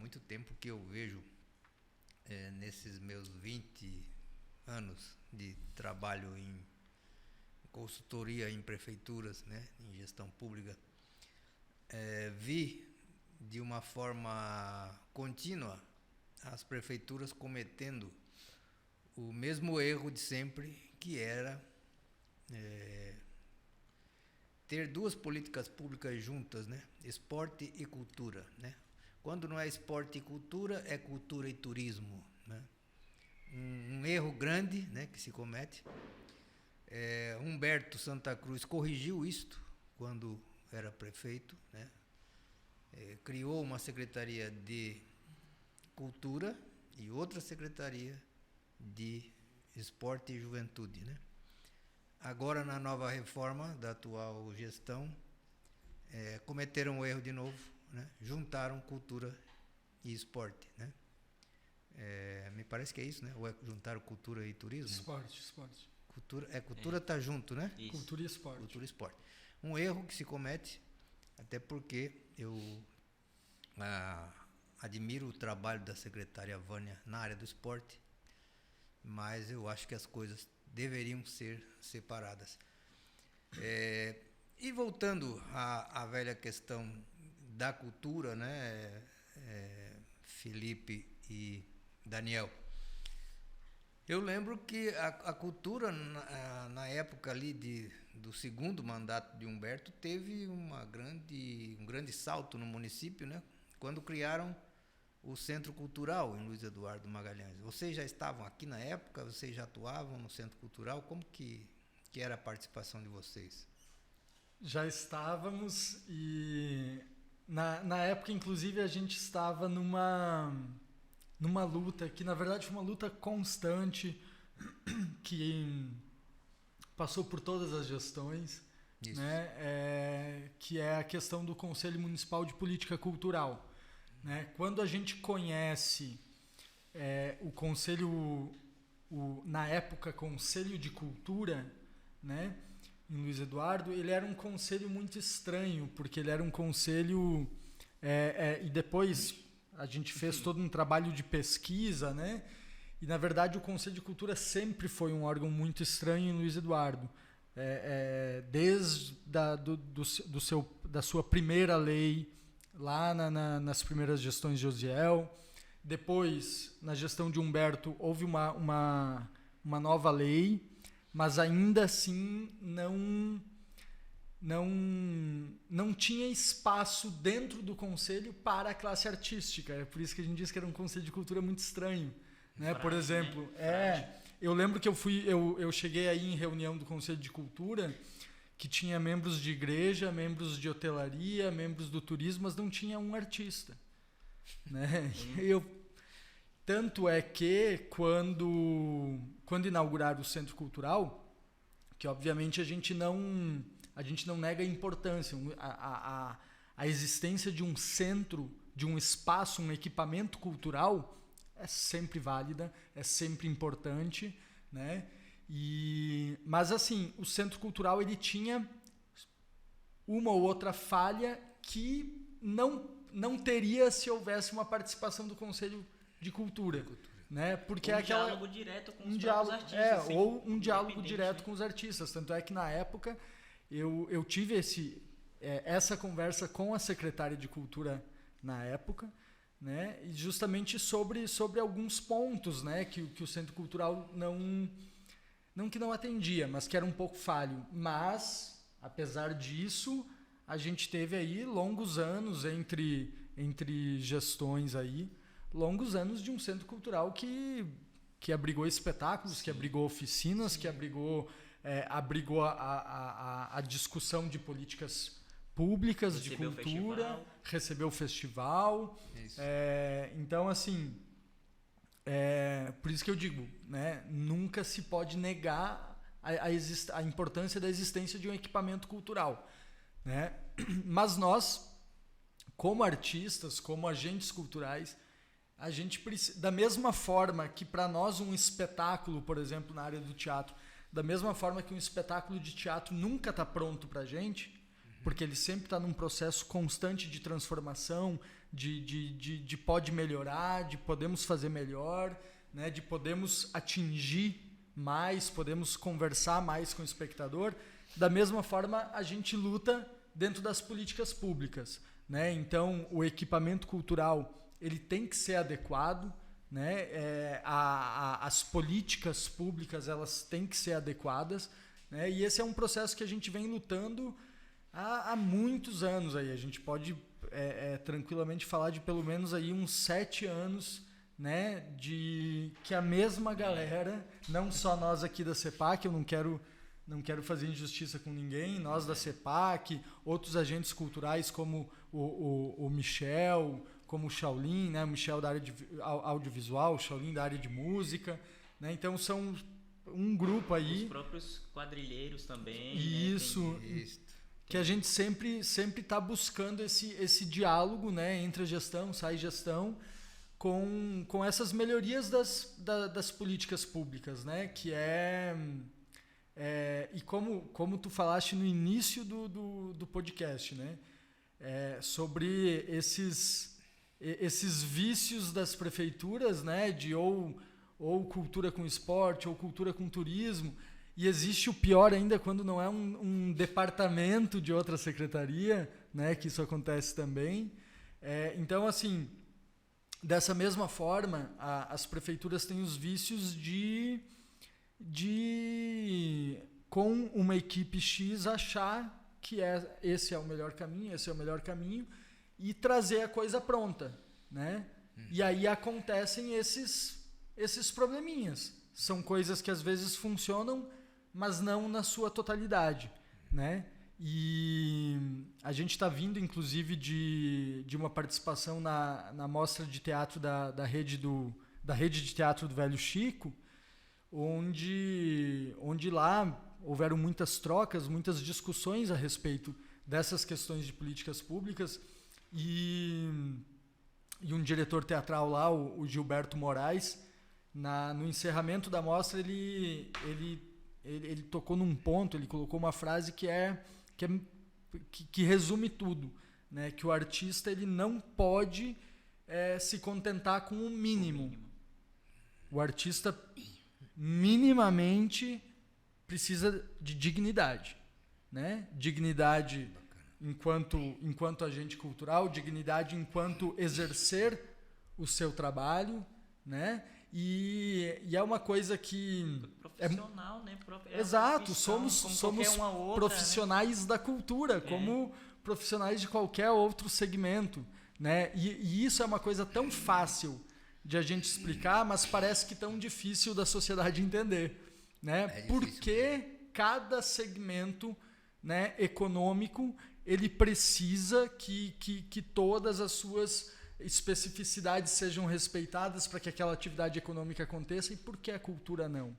muito tempo que eu vejo, nesses meus 20 anos de trabalho em consultoria em prefeituras, né, em gestão pública, vi de uma forma contínua as prefeituras cometendo o mesmo erro de sempre, que era ter duas políticas públicas juntas, né? Esporte e cultura, né? Quando não é esporte e cultura, é cultura e turismo, né? Um erro grande, né, que se comete. Humberto Santa Cruz corrigiu isto quando era prefeito, né? Criou uma secretaria de cultura e outra secretaria de esporte e juventude, né? Agora, na nova reforma da atual gestão, cometeram um erro de novo, né? Juntaram cultura e esporte, né? Me parece que é isso, né? Ou juntaram cultura e turismo? Esporte. Cultura está junto, né? Isso. Cultura e esporte. Cultura e esporte. Um erro que se comete, até porque eu admiro o trabalho da secretária Vânia na área do esporte, mas eu acho que as coisas deveriam ser separadas. E voltando à velha questão da cultura, né, Felipe e Daniel, eu lembro que a cultura, na época ali do segundo mandato de Humberto, teve um grande salto no município, né, quando criaram o Centro Cultural em Luiz Eduardo Magalhães. Vocês já estavam aqui na época? Vocês já atuavam no Centro Cultural? Como que era a participação de vocês? Já estávamos, e na época, inclusive, a gente estava numa luta, que na verdade foi uma luta constante, que passou por todas as gestões, né? Que é a questão do Conselho Municipal de Política Cultural. Né? Quando a gente conhece o Conselho, na época Conselho de Cultura, né, em Luiz Eduardo, ele era um conselho muito estranho, porque ele era um conselho, e depois a gente fez todo um trabalho de pesquisa, né, e na verdade o Conselho de Cultura sempre foi um órgão muito estranho em Luiz Eduardo, desde da sua primeira lei, lá nas primeiras gestões de Osiel. Depois, na gestão de Humberto, houve uma nova lei, mas ainda assim não tinha espaço dentro do conselho para a classe artística. É por isso que a gente diz que era um conselho de cultura muito estranho. Né? Por exemplo, eu lembro que eu cheguei aí em reunião do Conselho de Cultura, que tinha membros de igreja, membros de hotelaria, membros do turismo, mas não tinha um artista. Né? Tanto é que, quando inauguraram o Centro Cultural, que obviamente a gente não nega a importância, a existência de um centro, de um espaço, um equipamento cultural é sempre válida, é sempre importante, né? Mas assim, o Centro Cultural ele tinha uma ou outra falha que não teria se houvesse uma participação do Conselho de Cultura. Né? Porque diálogo direto com os artistas. Ou um diálogo direto com os artistas. Tanto é que na época eu tive essa conversa com a secretária de Cultura na época, né? E justamente sobre alguns pontos, né? que o Centro Cultural não que não atendia, mas que era um pouco falho. Mas, apesar disso, a gente teve aí longos anos entre gestões aí, longos anos de um centro cultural que abrigou espetáculos, sim, que abrigou oficinas, sim, que abrigou a discussão de políticas públicas, recebeu de cultura, recebeu o festival. Então, assim, por isso que eu digo, né, nunca se pode negar a importância da existência de um equipamento cultural. Né? Mas nós, como artistas, como agentes culturais, a gente precisa, da mesma forma que para nós um espetáculo, por exemplo, na área do teatro, da mesma forma que um espetáculo de teatro nunca está pronto para a gente, porque ele sempre está num processo constante de transformação, de pode melhorar, de podemos fazer melhor, né, de podemos atingir mais, podemos conversar mais com o espectador. Da mesma forma, a gente luta dentro das políticas públicas, né? Então, o equipamento cultural ele tem que ser adequado, né? As políticas públicas elas têm que ser adequadas, né? E esse é um processo que a gente vem lutando há muitos anos. Aí. A gente pode tranquilamente falar de pelo menos aí uns 7 anos, né? De que a mesma galera, não só nós aqui da CEPAC, eu não quero fazer injustiça com ninguém, nós da CEPAC, outros agentes culturais como o Michel, como o Shaolin, né? O Michel da área de audiovisual, o Shaolin da área de música, né? Então são um grupo aí. Os próprios quadrilheiros também. Isso. Né? Que a gente sempre está buscando esse diálogo, né? Entre a gestão, SAI gestão, com essas melhorias das políticas públicas, né? Que e como tu falaste no início do podcast, né? Sobre esses vícios das prefeituras, né? De ou cultura com esporte, ou cultura com turismo, e existe o pior ainda quando não é um departamento de outra secretaria, né? Que isso acontece também. Então, assim, dessa mesma forma, as prefeituras têm os vícios de com uma equipe X achar que esse é o melhor caminho e trazer a coisa pronta, né? E aí acontecem esses probleminhas. São coisas que às vezes funcionam, mas não na sua totalidade, né? E a gente está vindo, inclusive, de uma participação na mostra de teatro da rede de teatro do Velho Chico, onde lá houveram muitas trocas, muitas discussões a respeito dessas questões de políticas públicas, e um diretor teatral lá, o Gilberto Moraes, no encerramento da mostra, ele tocou num ponto, ele colocou uma frase que resume tudo, né? Que o artista ele não pode se contentar com o mínimo. O artista minimamente precisa de dignidade, né? Dignidade enquanto agente cultural, dignidade enquanto exercer o seu trabalho, né? E é uma coisa que profissional, né? Exato, somos profissionais, né? Da cultura, como profissionais de qualquer outro segmento, né? E isso é uma coisa tão fácil de a gente explicar, mas parece que tão difícil da sociedade entender, né? Porque cada segmento, né, econômico ele precisa que todas as suas especificidades sejam respeitadas para que aquela atividade econômica aconteça, e por que a cultura não?